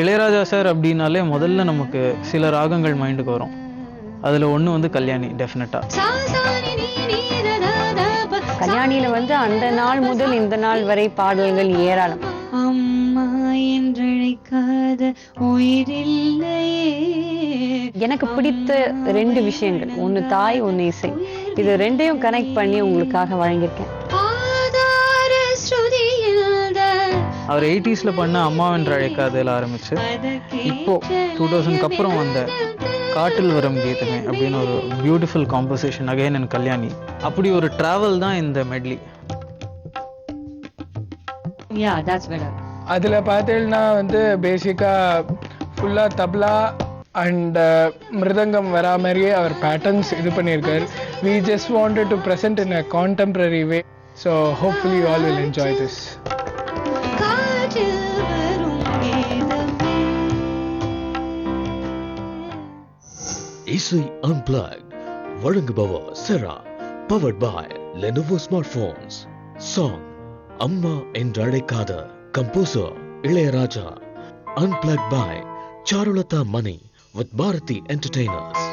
Ilaiyaraaja sir அப்படின்னாலே முதல்ல நமக்கு சில ராகங்கள் மைண்டுக்கு வரும். அதில் ஒன்று வந்து கல்யாணி. டெஃபினட்டாக கல்யாணியில் வந்து அந்த நாள் முதல் இந்த நாள் வரை பாடல்கள் ஏராளம். அம்மா என்றழைக்காத உயிரில்லையே. எனக்கு பிடித்த 2 விஷயங்கள், ஒன்று தாய், ஒன்று இசை. இது 2ஐயும் கனெக்ட் பண்ணி உங்களுக்காக வழங்கியிருக்கேன். அவர் 80s பண்ண அம்மாவென்று அழைக்காதல ஆரம்பிச்சு இப்போ 2000க்கு அப்புறம் வந்த காட்டில் வரும் கீதமே அப்படின்னு ஒரு beautiful composition again and Kalyani. அப்படி ஒரு டிராவல் தான் இந்த மெட்லி. அதில் பார்த்தீங்கன்னா வந்து பேசிக்காக ஃபுல்லாக தப்லா அண்ட் மிருதங்கம் வரா மாதிரியே அவர் பேட்டர்ன்ஸ் இது பண்ணியிருக்கார். We just wanted to present in a contemporary way. So hopefully you all will enjoy this. இசை அன்பிளக்ட் வழங்குபவர் Cera, powered by Lenovo smartphones. Song அம்மா என்று அழைக்காத, composer Ilaiyaraaja. Unplugged by Charulatha Mani with Bharathi entertainers.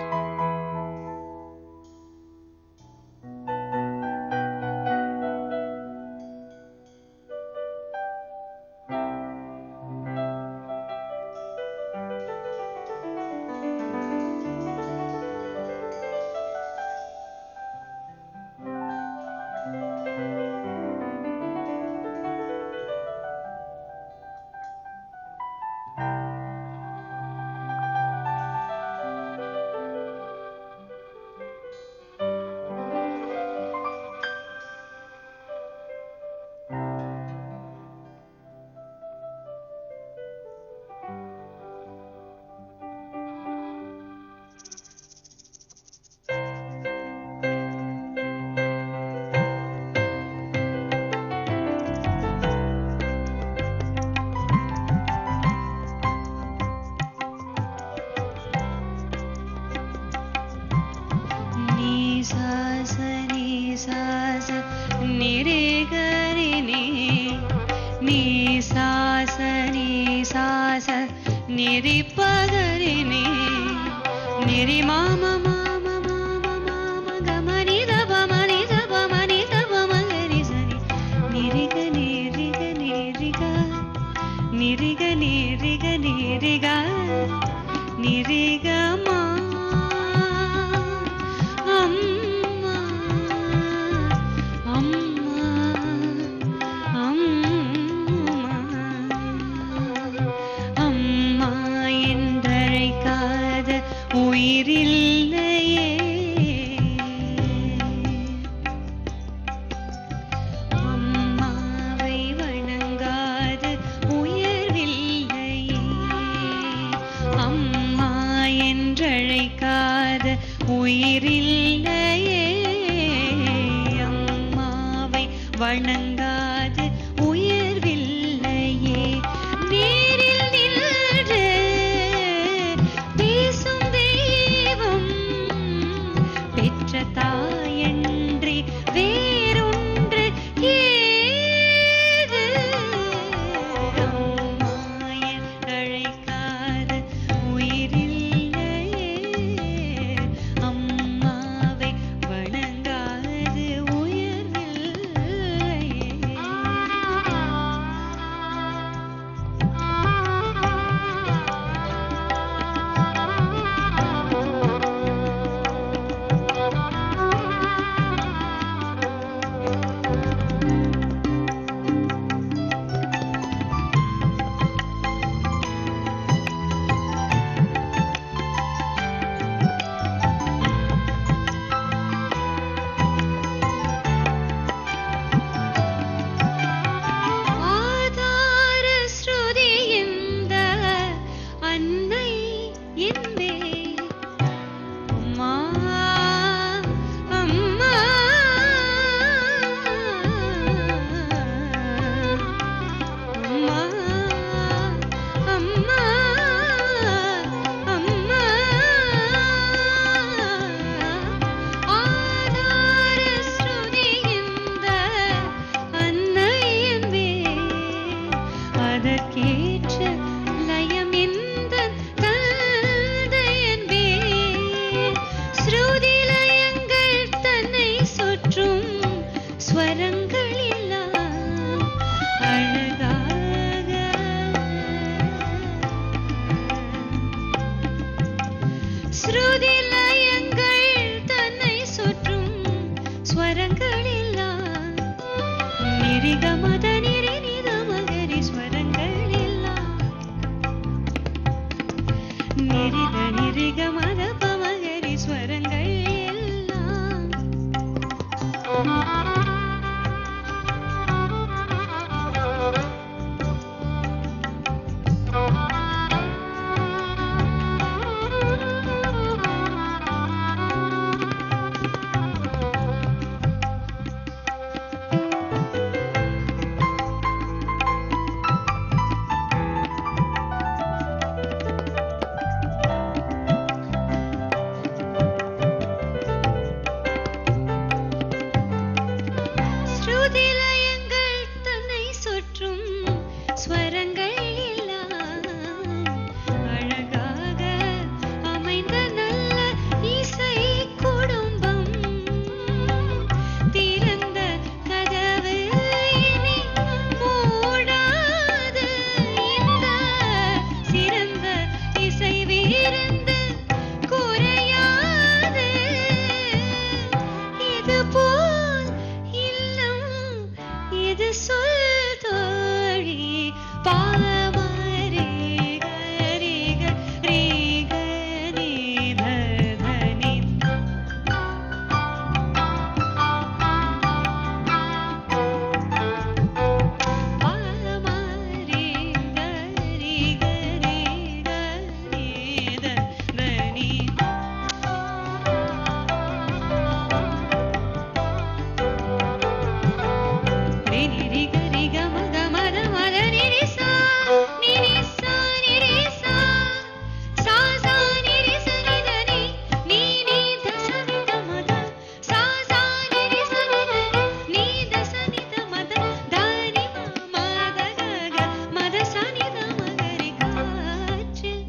ஸ்ருதி லயங்கள் தன்னை சுற்றும் ஸ்வரங்கள் எல்லாம் நிரிகமத நிரி நிதமகரி ஸ்வரங்கள் எல்லாம் நிரித நிரிகமத பமகரி ஸ்வரங்கள் எல்லாம் ஸ்ருதி லயங்கள் தன்னை சுற்றும் ஸ்வரங்கள் எல்லாம் அழகாக அமைந்த நல்ல இசை குடும்பம் திறந்த கதவு இனி மூடாது இந்த சிறந்த இசை விருந்து குறையாது இது போல் இல்லம் இது சொல் தோழி பாமரே கரிக ரீக நீததனி பாமரே கரிக ரீக நீததனி நிரி கரி கம கமத மத நிரி சா நிரி சா சா சா நிரி ச நிதனி நீ நீ தச நித மத சா சா நிரி ச நிதனி நீ தச நித மத தானி மத கக மத ச நித மகரி காற்றில்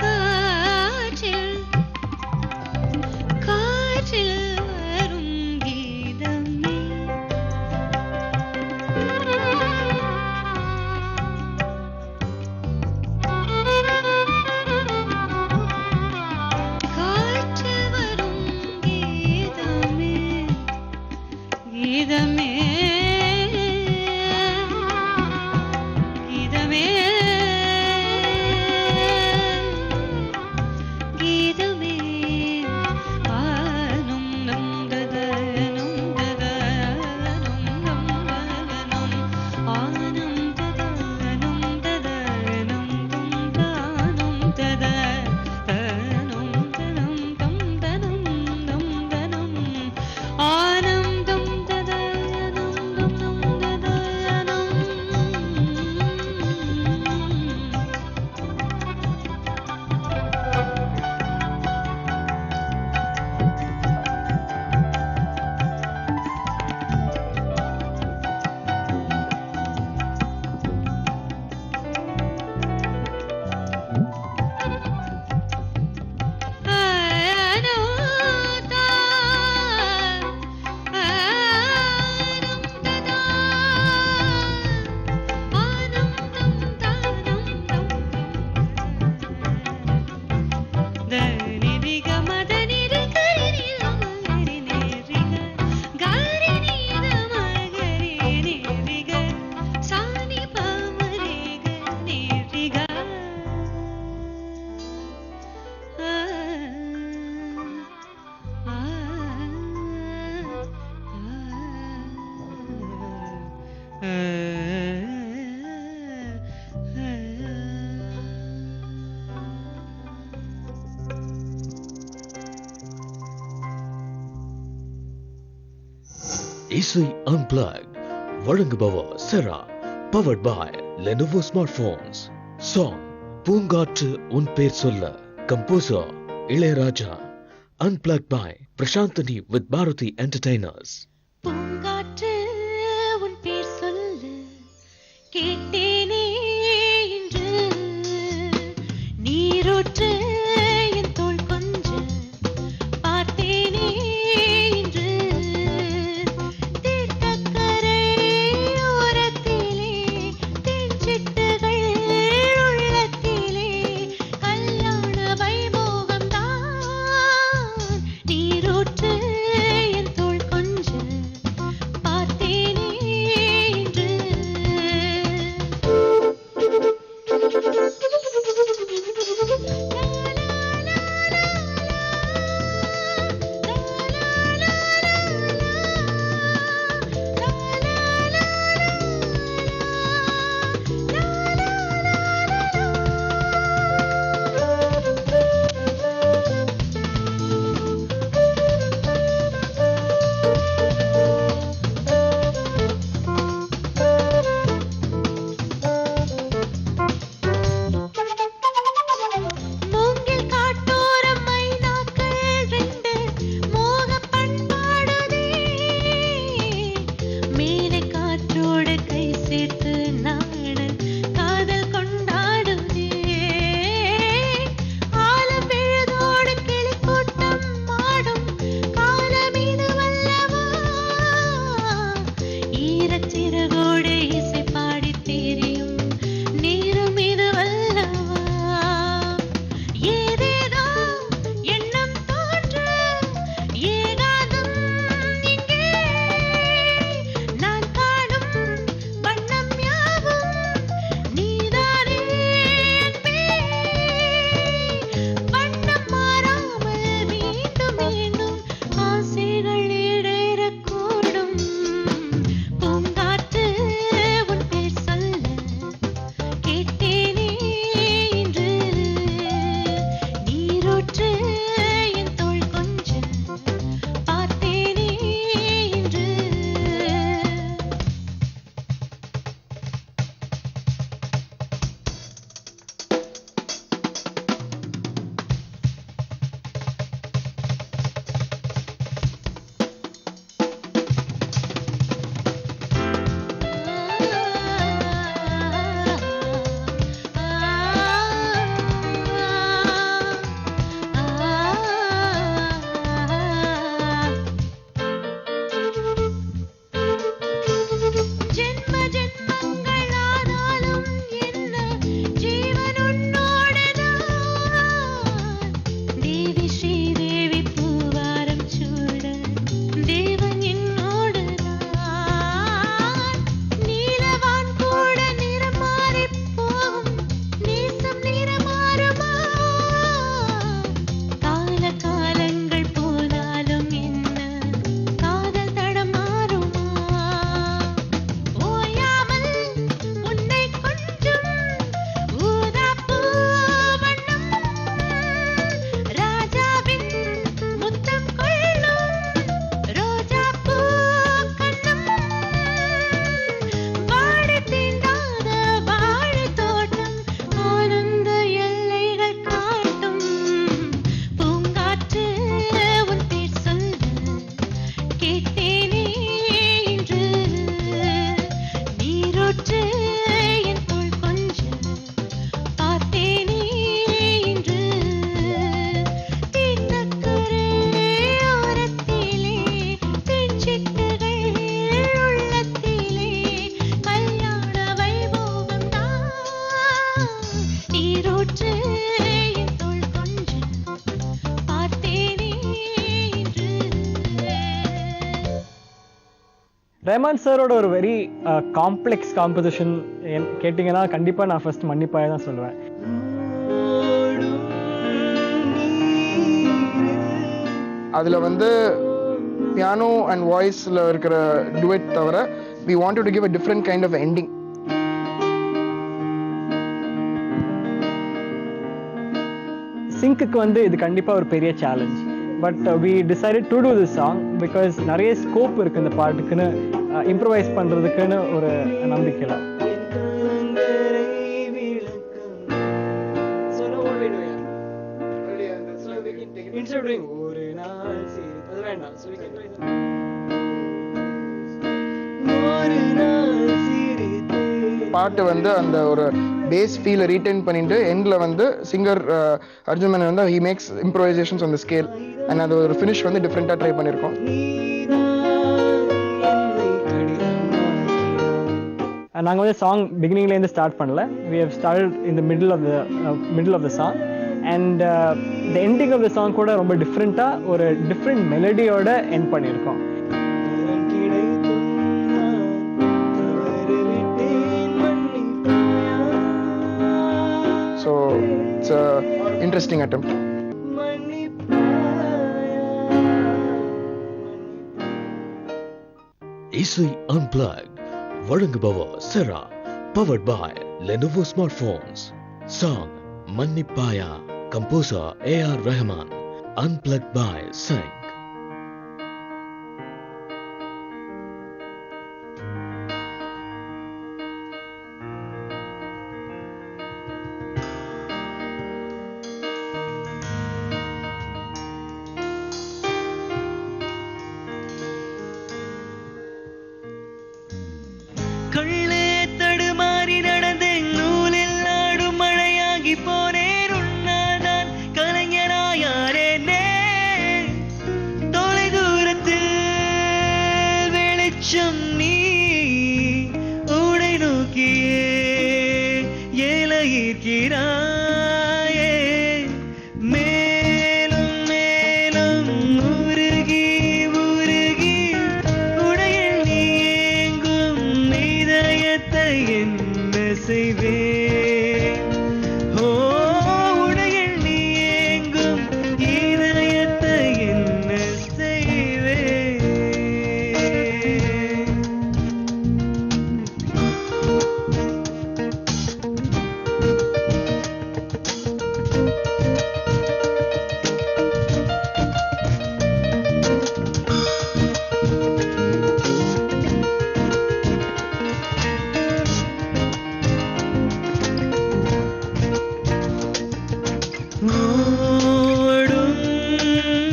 காற்றில் காற்றில் வரும் கீதமே காற்றில் வரும் கீதமே கீதமே கீதமே கீதமே ஆனும் நந்ததனும் ததனும் நந்ததனும் ஆனும் ததனும் ததனும் தானும் ததனும் தனம் தம் தனம் தம் தனம் ஆனந்தம் ததனும் தம் ததனும் ஆனோதா ஆனம் ததா ஆனந்தம் தானம் தம் தனிரிக மதனிரி கரினித மகரி நேரிக கரினித மகரி நேரிக சானி பமரிக நேரிக இசை அன்பிளக்ட் வழங்குபவர் Cera powered by Lenovo smart phones song பூங்காற்று உன் பேர் சொல்ல composer Ilaiyaraaja unplugged by Prashanthini with Bharathi entertainers பூங்காற்று உன் பேர் சொல்லு கேட்டேனே இன்று நீரூற்று என் தோள் கொஞ்சு பார்த்தேனே இன்று தீர்த்தக்கரை ஓரத்திலே தேன்சிட்டுகள் உள்ளத்திலே கல்யாண சற்று என் தோள் கொஞ்சம் பார்த்தேனே இன்று. ரஹ்மான் சாரோட ஒரு வெரி காம்ப்ளெக்ஸ் காம்போசிஷன் கேட்டிங்கன்னா கண்டிப்பாக நான் ஃபர்ஸ்ட் மன்னிப்பாய தான் சொல்லுவேன். அதில் வந்து பியானோ அண்ட் வாய்ஸில் இருக்கிற டுவெட் தவிர we wanted to give a different kind of ending. சிங்க்குக்கு வந்து இது கண்டிப்பாக ஒரு பெரிய challenge. But we decided to do this song because நிறைய ஸ்கோப் இருக்குது இந்த பாட்டுக்குன்னு, இம்ப்ரவைஸ் பண்ணுறதுக்குன்னு ஒரு நம்பிக்கையில். பாட்டு வந்து அந்த ஒரு பேஸ் ஃபீலை ரீட்டைன் பண்ணிட்டு எண்டில் வந்து சிங்கர் அர்ஜுன் மேனன் வந்து he makes improvisations on the scale and அது ஒரு ஃபினிஷ் வந்து டிஃப்ரெண்ட்டாக ட்ரை பண்ணியிருக்கோம். நாங்கள் வந்து சாங் பிகினிங்லேருந்து ஸ்டார்ட் பண்ணல. We have started in the middle of the song and the ending of the song கூட ரொம்ப டிஃப்ரெண்ட்டாக ஒரு டிஃப்ரெண்ட் மெலடியோட எண்ட் பண்ணியிருக்கோம். So it's an interesting attempt. இசை Unplugged வழங்குபவர் செரா, powered by Lenovo Smartphones. Song மன்னிப்பாயா, composer A.R. Rahman, Unplugged by Sync. கள்ளே தடுமாறி நடந்தேன், நூலில் ஆடும் மழையாகி போனேன், உன்னாதான் கலைஞராயாரேனே. தொலை தூரத்தில் வெளிச்சம் நீ உடை நோக்கியே ஏலையிற்கிறாயே. மேலும் மேலும் உருகி உருகி உடையில் நீ எங்கும் இதயத்தை என்ன செய்வேன்? ஓ, உடையில் நீ எங்கும் இதயத்தை என்ன செய்வேன்? ஓடும்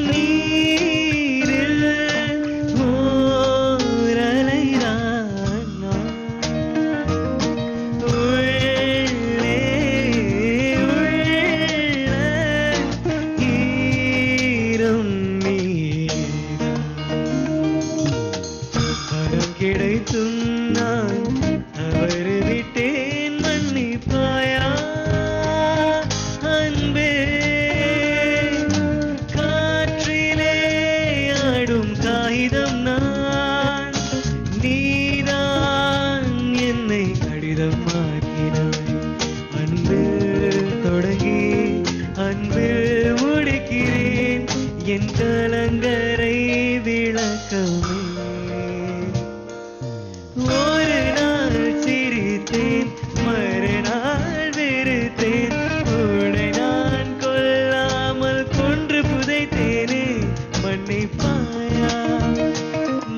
நீரில் ஓரலைதான் நான். உள்ளே உள்ள ஈரம் நீதான். பணம் கிடைத்தும் நான் தவறு விட்டேன், மன்னிப்பாயா அன்பே. காற்றிலே ஆடும் காகிதம் நான், நீதான் என்னை கடிதமாக்கினாய். அன்பில் தொடங்கி அன்பில் முடிக்கிறேன், என் கலங்கரை விளக்கமே. ஒரு நாள் சிரித்தேன், மறுநாள் வெறுத்தேன், உன்னை நான் கொல்லாமல் கொன்று புதைத்தேனே. மன்னிப்பாயா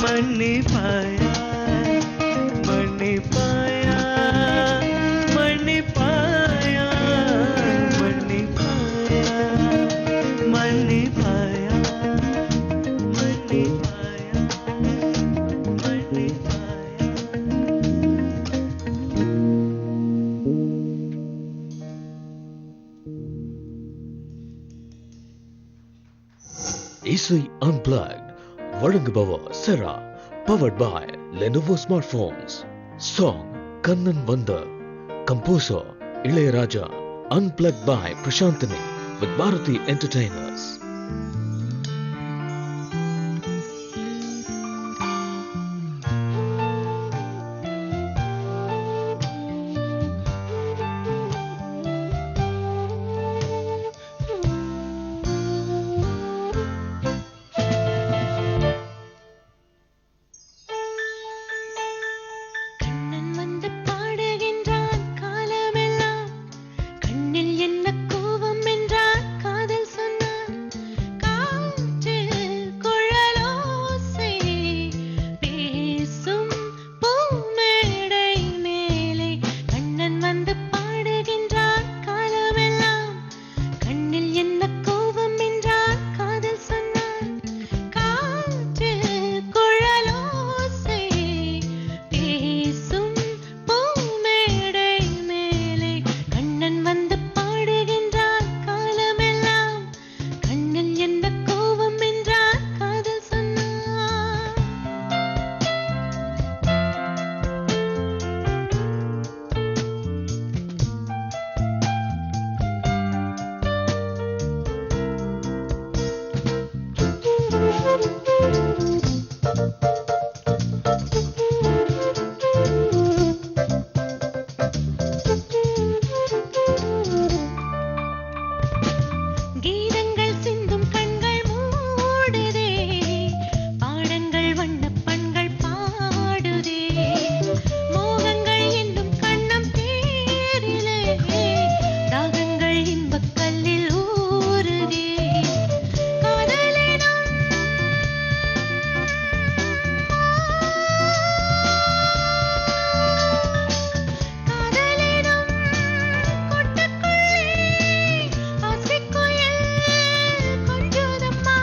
மன்னிப்பாயா மன்னிப்பாயா மன்னிப்பாயா மன்னிப்பாயா மன்னிப்பாயா மன்னிப்பாயா மன்னிப்பாயா. இசை Unplugged வழங்குபவர் செரா, powered by Lenovo Smartphones. Song Kannan வந்த, composer Ilaiyaraaja, Unplugged by Prashantini with Bharati Entertainers. Kannan வந்து பாடுகின்றான் காலமெல்லாம் கண்ணில் என்ன கோபம் என்றான் காதல் சொன்னான் காற்றில் குழலோசை பேசும் பூமேடை மேலே கண்ணன் வந்து பாடுகின்றான் காலமெல்லாம் கண்ணில் என்ன கோபம் என்றான் காதல் சொன்னான் காற்றில் குழலோசை பேசும் பூமேடை மேலே கண்ணன் வந்து பாடுகின்றான் காலமெல்லாம் கண்ணில் என்ன கோபம் என்றான் காதல் சொன்னான் கீதங்கள் சிந்தும் கண்கள் மூடுதே பாடங்கள் வண்ணப் பண்கள் பாடுதே மோகங்கள் என்னும் கண்ணம் தேரிலே தாகங்கள் இன்பக் கல்லில் ஊறுதே காதலிடம் காதலிடம் கொட்டுக்குள்ளே ஆசைக்குயில் கொஞ்சுதம்மா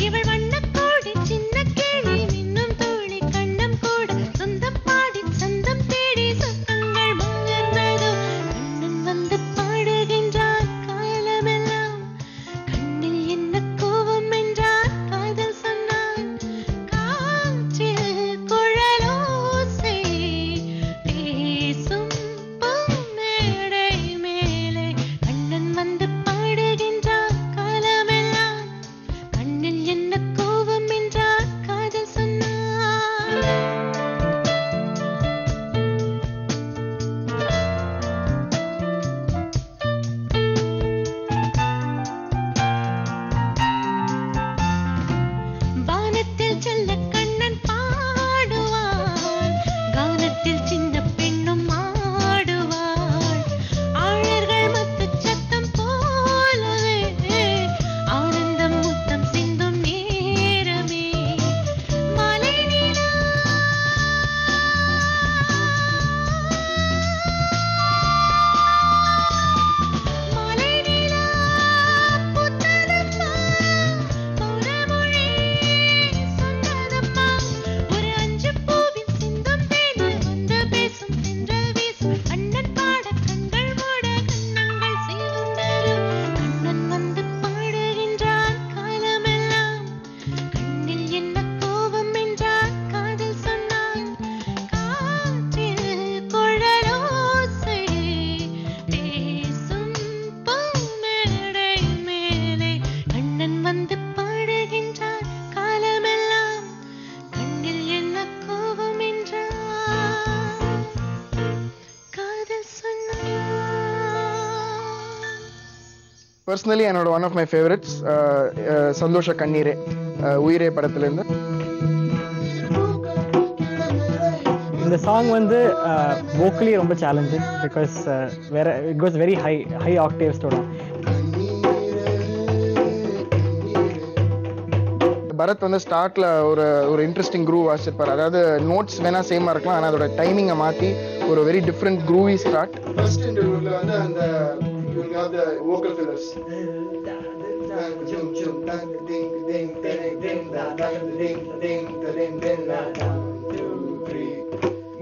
இவள் வண்ணக்கோடி சின்ன கிளி மின்னும் தோழி கண்ணம் கூட சொந்தம் பாடி சொந்தம் தேடி சொந்தங்கள் மலர்ந்ததோ கண்ணன் வந்து பாடுகின்றான் காலமெல்லாம் கண்ணில் என்ன கோபம் என்றான் காதல் சொன்னான் காற்றில் குழலோசை பேசும் பூமேடை மேலே கண்ணன் வந்து பாடுகின்றான் காலமெல்லாம் கண்ணில் என்ன கோபம் என்றான் காதல் சொன்னான் வானத்தில் செல்ல கண்ணன் பாடுவான் கானத்தில் சின்ன பெண்ணும் ஆடுவாள் ஆழர்கள் முத்துச் சத்தம் போலவே ஆனந்தம் முத்தம் சிந்தும் நேரமே மலை நிலா மலை நிலா புத்ததம்மா மௌனமொழி சொன்னதம்மா ஒரு அஞ்சு பூவின் சிந்தும் தேனில் வந்து பேசும் தென்றல் வீசும் கண்ணன் பாட கண்கள் மூட கண்ணங்கள் சீவும் தரும் கண்ணன் வந்து பாடுகின்றான் காலமெல்லாம் கண்ணில் என்ன கோபம் என்றான் காதல் சொன்னான் காற்றில் குழலோசை பேசும் பூமேடை மேலே கண்ணன் வந்து பாடுகின்றான் காலமெல்லாம் கண்ணில் என்ன கோபம் என்றான் காதல் சொன்னான் பர்சனலி என்னோட ஒன் ஆஃப் மை ஃபேவரட்ஸ் சந்தோஷ கண்ணீரே உயிரே படத்துலேருந்து. இந்த சாங் வந்து vocally ரொம்ப சேலஞ்சிங் பிகாஸ் வேற இட் கோஸ் வெரி ஹை ஆக்டேவ்ஸோட. பரத் வந்து ஸ்டார்ட்ல ஒரு இன்ட்ரெஸ்டிங் க்ரூவ் வாசிச்சிருப்பார். அதாவது நோட்ஸ் வேணா சேமா இருக்கலாம், ஆனால் அதோட டைமிங்கை மாற்றி ஒரு very different groovy start. First இன்டர்வியூல வந்து அந்த வோக்கல் ஃபில்லர்ஸ்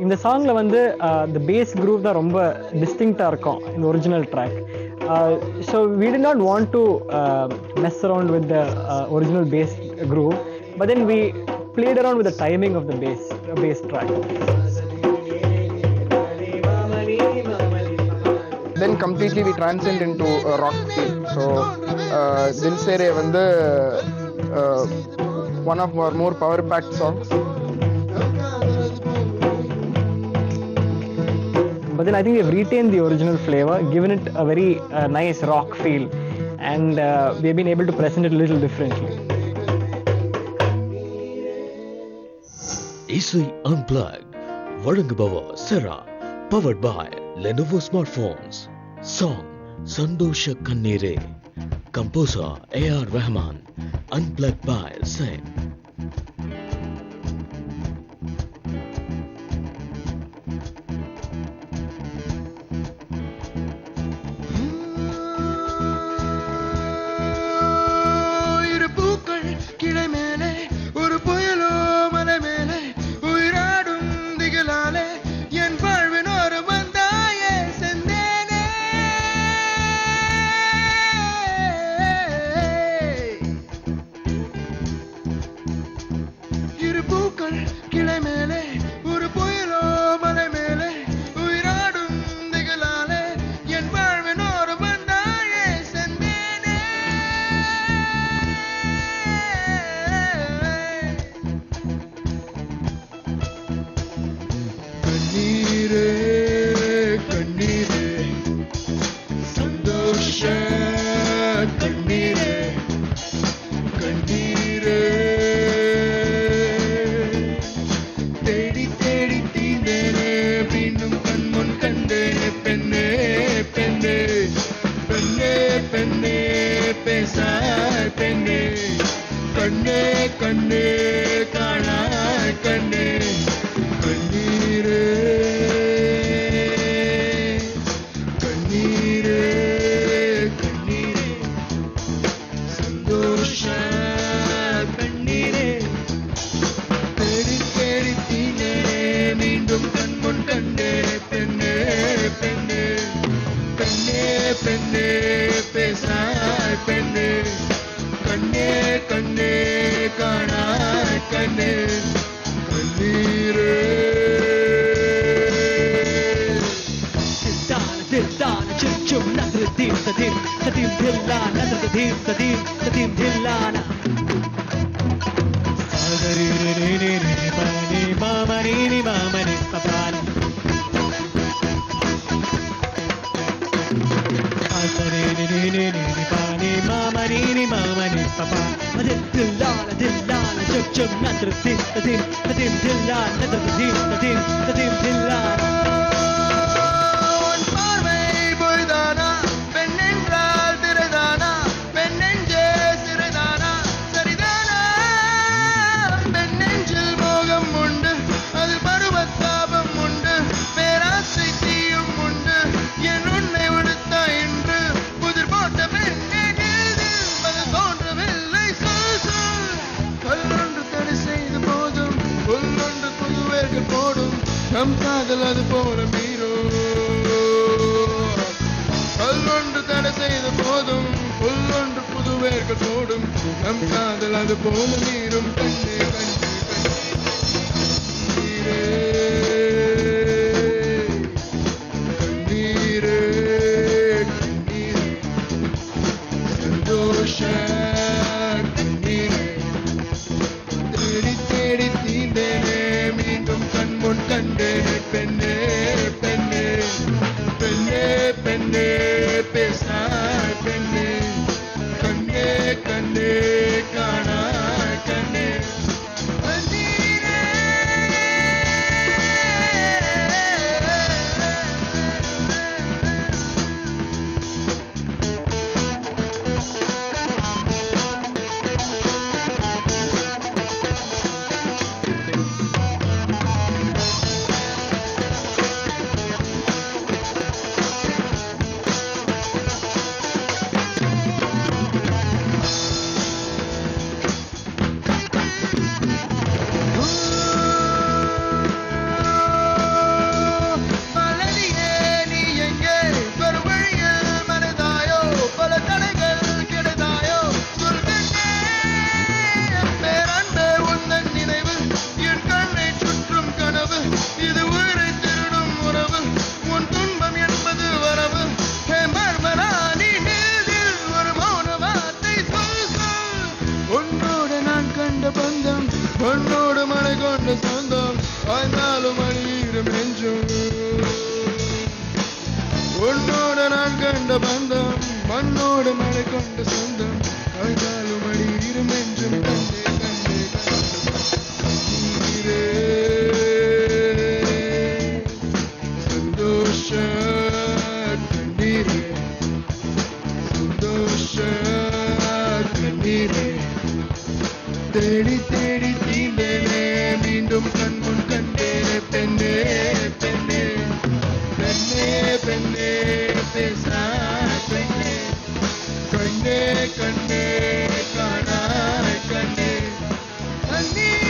இந்த சாங்ல வந்து the bass groove தான் ரொம்ப டிஸ்டிங்க்டா இருக்கும் இந்த original track. So we did not want to mess around with the original bass groove, but then we played around with the timing of the bass track. then completely we transcend into a rock feel. So Dil Se Re வந்து one of our more power packed songs. But then I think we've retained the original flavor, given it a very nice rock feel, and we've been able to present it a little differently. இசை Unplugged வழங்குபவர் செரா, powered by Lenovo Smartphones. Song சந்தோஷ கண்ணீரே, composer A.R. Rahman, unplugged by Sen. இரு பூக்கள் கிளை மேலே ஒரு புயலோ மலை மேலே உயிராடும் திகழாலே என் வாழ்வின் ஒரு வந்தாயே செந்தேனே. இரு பூக்கள் கிளை மேலே ஒரு புயலோ மலை மேலே உயிராடும் திகழாலே என் வாழ்வின் ஒரு வந்தாயே செந்தேனே. கண்ணீரே கண்ணீரே சந்தோஷ கண்ணீரே கண்ணீரே தேடி தேடி தீந்தேனே மீண்டும் கண்முன் கண்டேனே பெண்ணே பெண்ணே பெண்ணே பெண்ணே பேசாய் பெண்ணே கண்ணே கண்ணே காணாய் கண்ணே கண்ணீரே கண்ணீரே கண்ணீரே சந்தோஷ கண்ணீரே தேடி தேடி தீனே மீண்டும் கண்முன் கண்டே பெண்ணே பெண்ணே பெண்ணே பெண்ணே பேசாய் பெண்ணே கண்ணே கண்ணே காணாய் கண்ணே கண்ணீரே. Dillana, chum chum, nasr dim tadim, tadim dillana, nasr tadim tadim, tadim dillana. Sagari re re re re pa ni mama ni papa. Sagari re re re re pa ni mama ni papa. Dillana, dillana, chum chum, nasr dim tadim, tadim dillana, nasr tadim tadim, tadim dillana. பார்வை பொய்தானா பெண்ணென்றால் திரைதானா பெண்ணெஞ்சே சிறைதானா சரிதானா பெண்ணெஞ்சில் மோகம் உண்டு அதில் பருவத்தாபம் உண்டு பேராசை தீயும் உண்டு என் உன்னை உடுத்தா என்று புதிர் போட்ட பெண்ணே நீது அது தோன்றவில்லை சொல் சொல் கல்லொன்று தடை செய்து போதும் புல்லொன்று புதுவேர்கள் போடும் நம் காதல் அது போல மீறோ கல்லொன்று தடை செய்த போதும் புல்லொன்று புதுவேர்கள் போடும் நம் காதல் அது போல மீறும் கண்ணே கண்ணீரே கண்ணீரே கண்ணீரே சந்தோஷ கண்ணீரே தேடி தேடி தீந்தேனே மீண்டும் கண்முன் கண்டேனே பெண்ணே பெண்ணே பெண்ணே பெண்ணே பேசாய் பெண்ணே கண்ணே கண்ணே காணாய் கண்ணே கண்ணீரே. பொன்னோடு மழை கொண்ட சொந்தம் வாழ்ந்தாலும் அழிவீரம் நெஞ்சும் உன்னோட நான் கண்ட பந்தம் மண்ணோடு மழை கொண்ட சொந்தம் வாழ்ந்தாலும் அழிவீரம் நெஞ்சும் கண்டே கண்டே கண்டே சந்தோஷ கண்ணீரே சந்தோஷ கண்ணீரே தேடி தேடி தீண்டேனே மீண்டும் கண்முன் கண்டேனே பெண்ணே பெண்ணே பெண்ணே பெண்ணே பேசாய் பெண்ணே கண்ணே கண்ணே காணாய் கண்ணே கண்ணீரே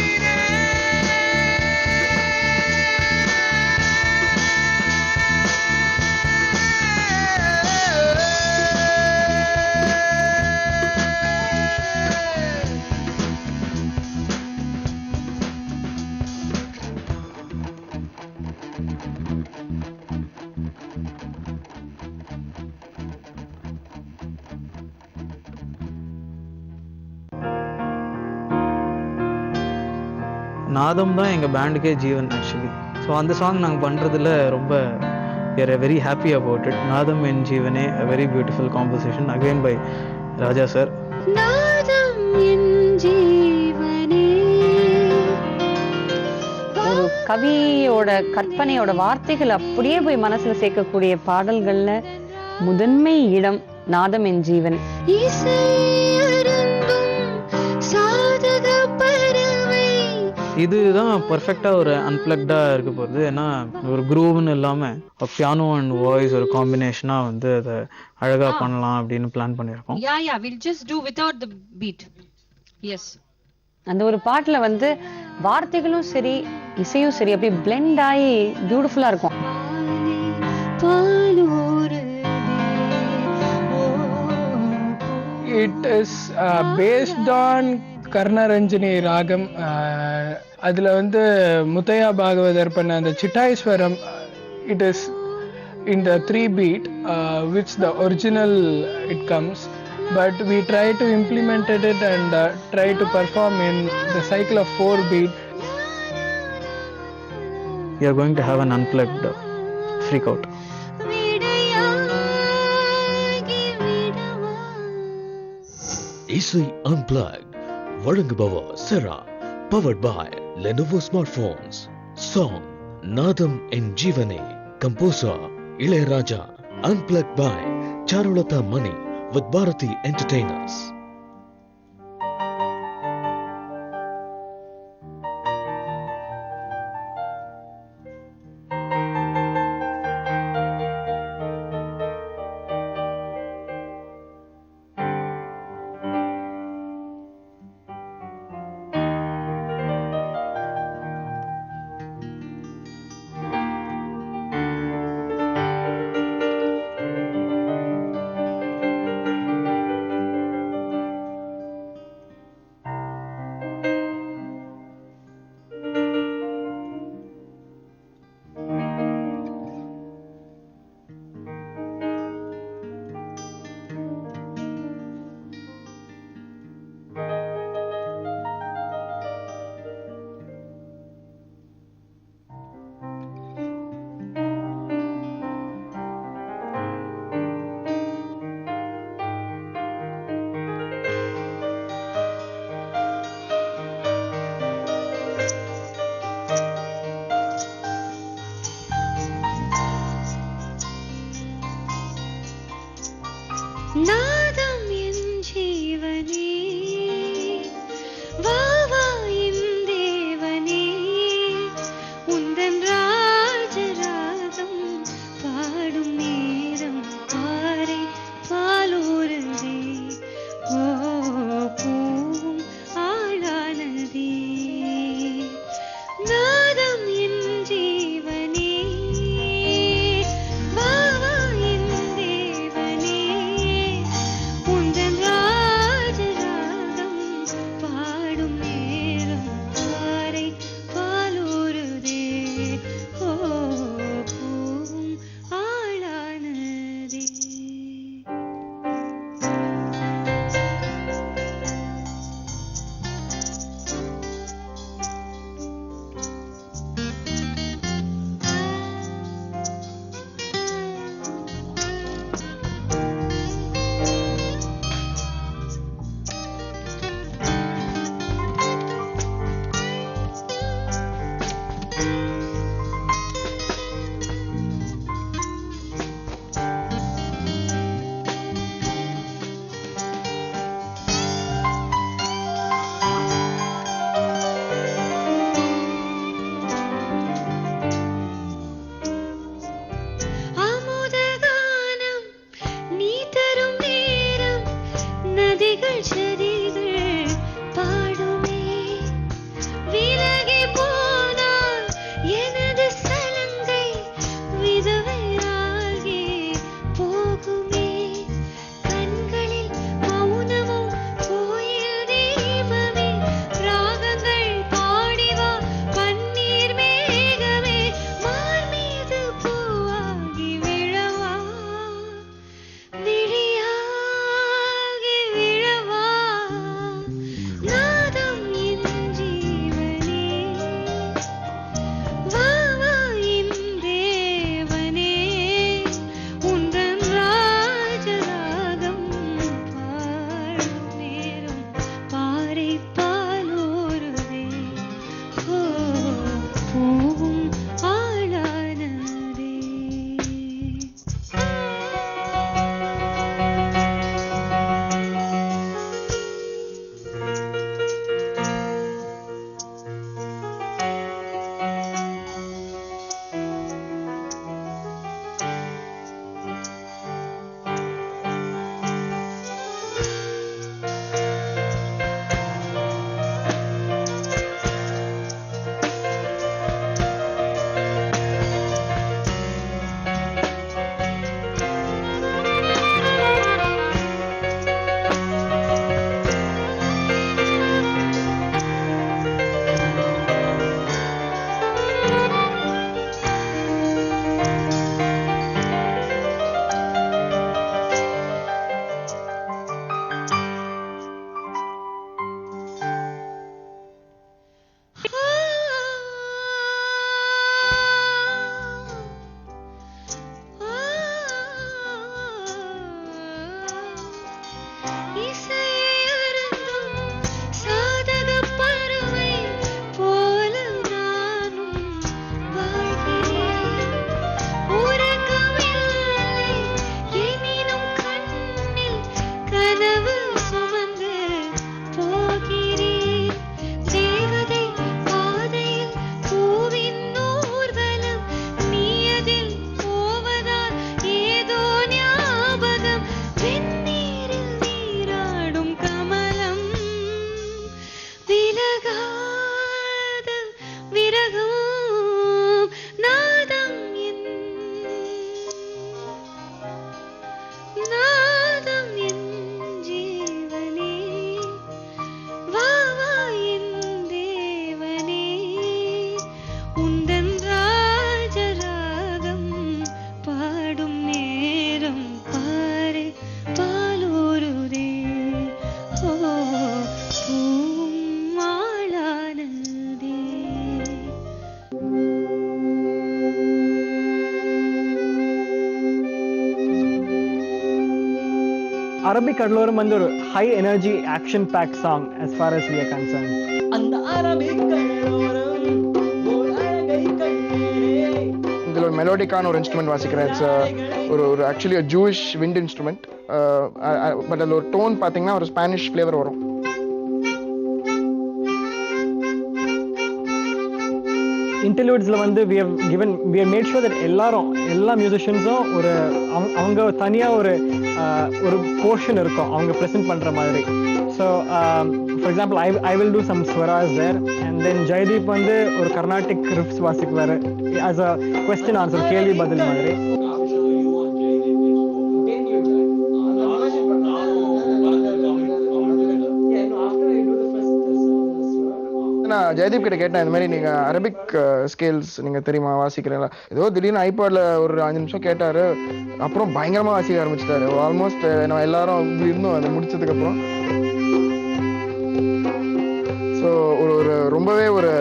நாதம் தான் எங்கள் பேண்டுக்கே ஜீவன் ஆக்சுவலி. ஸோ அந்த சாங் நாங்கள் பண்ணுறதுல ரொம்ப வெரி ஹாப்பி அபவுட் இட். நாதம் என் ஜீவனே a very beautiful composition again by Raja sir. நாதம் என் ஜீவனே. ஒரு கவியோட கற்பனையோட வார்த்தைகள் அப்படியே போய் மனசுல சேர்க்கக்கூடிய பாடல்கள்ல முதன்மை இடம் நாதம் என் ஜீவன். இசை அருந்தும் சாதக பறவை. இதுதான் பர்ஃபெக்டாக ஒரு அன்பிளக்டாக இருக்க போகுது. ஏன்னா ஒரு குரூவ்னு இல்லாமல் பியானோ அண்ட் வாய்ஸ் ஒரு காம்பினேஷனாக வந்து அதை அழகாக பண்ணலாம் அப்படின்னு பிளான் பண்ணியிருக்கோம். Yeah, we'll just do without the beat. Yes. அந்த ஒரு பாட்டுல வந்து வார்த்தைகளும் சரி இசையும் சரி அப்படியே பிளெண்ட் ஆகி பியூட்டிஃபுல்லா இருக்கும். It is based on Karnaranjani ராகம். அதில் வந்து முத்தையா பாகவதர் பண்ண அந்த சிட்டாய்ஸ்வரம் it is in the 3 beat which the original it comes, but we try to implement it and try to perform in the cycle of 4 beat. We are going to have an unplugged freak out. இசை Unplugged வழங்குபவர் செரா, powered by Lenovo Smartphones. Song நாதம் என் ஜீவனே, composer Ilaiyaraaja. Unplugged by Charulata Mani with Bharati Entertainers. நதிகள் செடிகள் பாடுமே விலகி போனால் எனது சலங்கை விதவையாகி போகுமே கண்களில் மௌனமும் கோயில் தீபமே ராகங்கள் பாடிவா பன்னீர் மேகமே மார் மீது பூவாகி விழவா விழியாகி விழவா நாதம் என் ஜீவனே வா வா என் தேவனே உந்தன் ராஜராகம் பாடும் நேரம் பாறை பாலோருதே ஓ பூவும் ஆளானதே இசையை அருந்தும் சாதகப் பறவை போல நானும் வாழ்கிறேன் உறக்கமில்லை எனினும் கண்ணில் கனவு சுமந்து போகிறேன் தேவதை பாதையில் பூவின் ஊர்வலம் நீ அதில் போவதால் ஏதோ ஞாபகம் வெந்நீரில் நீராடும் கமலம் விலகாத விரகம் நாதம் என் ஜீவனே வா வா என் தேவனே உந்தன் ராஜராகம் பாடும் நேரம் பாரு பாலோருதே ஓ பூவும் ஆளானதே அரபிக் கடலோரம் வந்து ஒரு high energy action pack song as far as we are concerned. அந்த அரபிக் கடலோரம் ஓர் அழகை கண்டேனே. இதில் ஒரு மெலோடிக்கான ஒரு இன்ஸ்ட்ருமெண்ட் வாசிக்கிறேன் இட்ஸ் ஒரு actually Jewish wind instrument but அதில் ஒரு டோன் பார்த்தீங்கன்னா ஒரு ஸ்பானிஷ் ஃப்ளேவர் வரும் இன்டர்லூட்ஸ்ல வந்து we have made sure that எல்லா மியூசிஷியன்ஸும் ஒரு அவங்க தனியா ஒரு போர்ஷன் இருக்கும் அவங்க ப்ரெசென்ட் பண்ற மாதிரி. So for example I will do some ஸ்வராஸ் தேர் அண்ட் தென் ஜெயதீப் வந்து ஒரு கர்நாடிக் ரிஃப்ஸ் வாசிக்குவார் ஆஸ் அ கொஸ்டின் ஆன்சர் கேள்வி பதில் மாதிரி. நான் ஜெயதீப் கிட்ட கேட்டேன் இந்த மாதிரி நீங்க அரபிக் ஸ்கேல்ஸ் நீங்க தெரியுமா வாசிக்கிறீங்களா ஏதோ திடீர்னு ஐபாட்ல ஒரு 5 நிமிஷம் கேட்டாரு அப்புறம் பயங்கரமா வாசிக்க ஆரம்பிச்சிட்டாரு ஆல்மோஸ்ட் நம்ம எல்லாரும் இப்படி இருந்தோம் அதை முடிச்சதுக்கு அப்புறம். ஸோ ஒரு ரொம்பவே ஒரு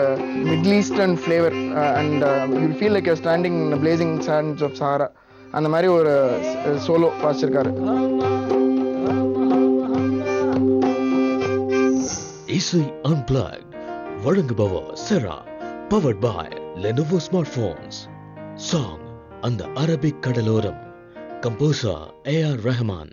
middle eastern flavour and you feel like you standing in blazing sands of Sahara அந்த மாதிரி ஒரு சோலோ வாசிச்சிருக்காரு. இசை அன்பிளக்ட் வழங்குபவர் Cera powered by Lenovo smart phones. Song அந்த அரபிக் கடலோரம். Composer A.R. ரஹ்மான்.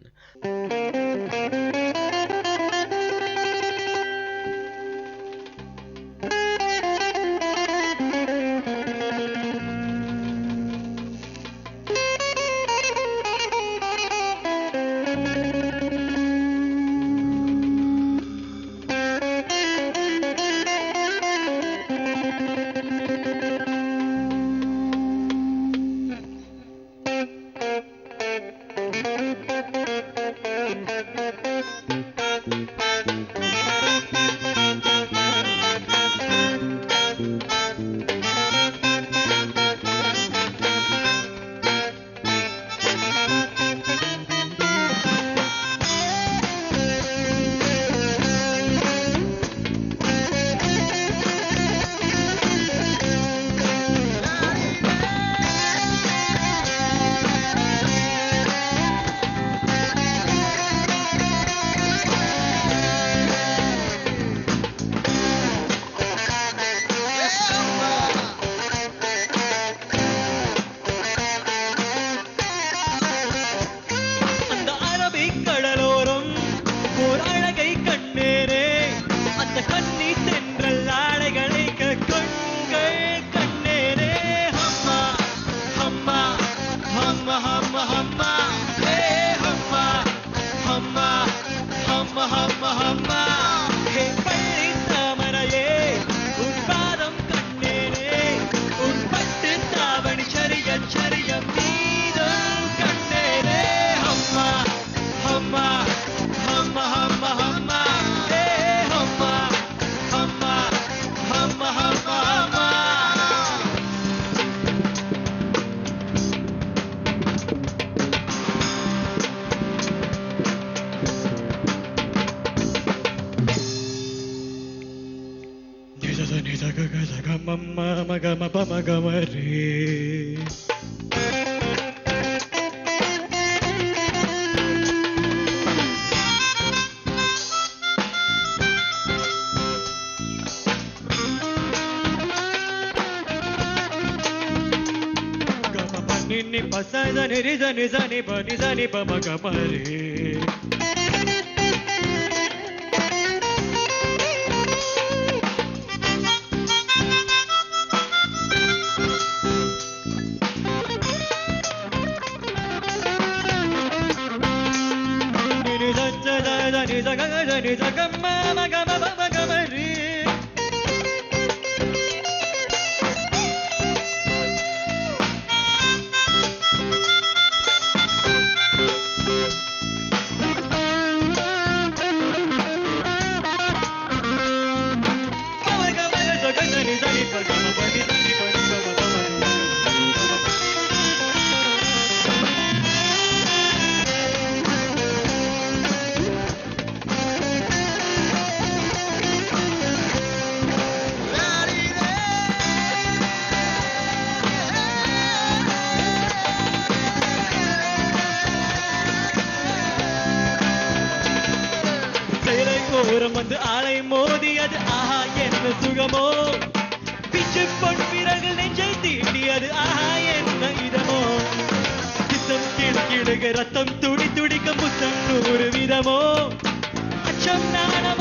பம்மா மகம பமகமரே. Ni pasa da ni ri da ni za ni pa ni za ni pa ma ga ma re. Ni za da ni za ga ma ma ga ma ma ga ma re. ஓரம் வந்து ஆளை மோதியது ஆஹா என்ன சுகமோ, பிச்சு பொன் பிறகு நெஞ்சை தீண்டியது ஆஹா என்ன இதமோ, சித்தம் கிடுகிடுக ரத்தம் துடி துடிக்க முத்தம் 100 விதமோ, அச்சம் நாணம்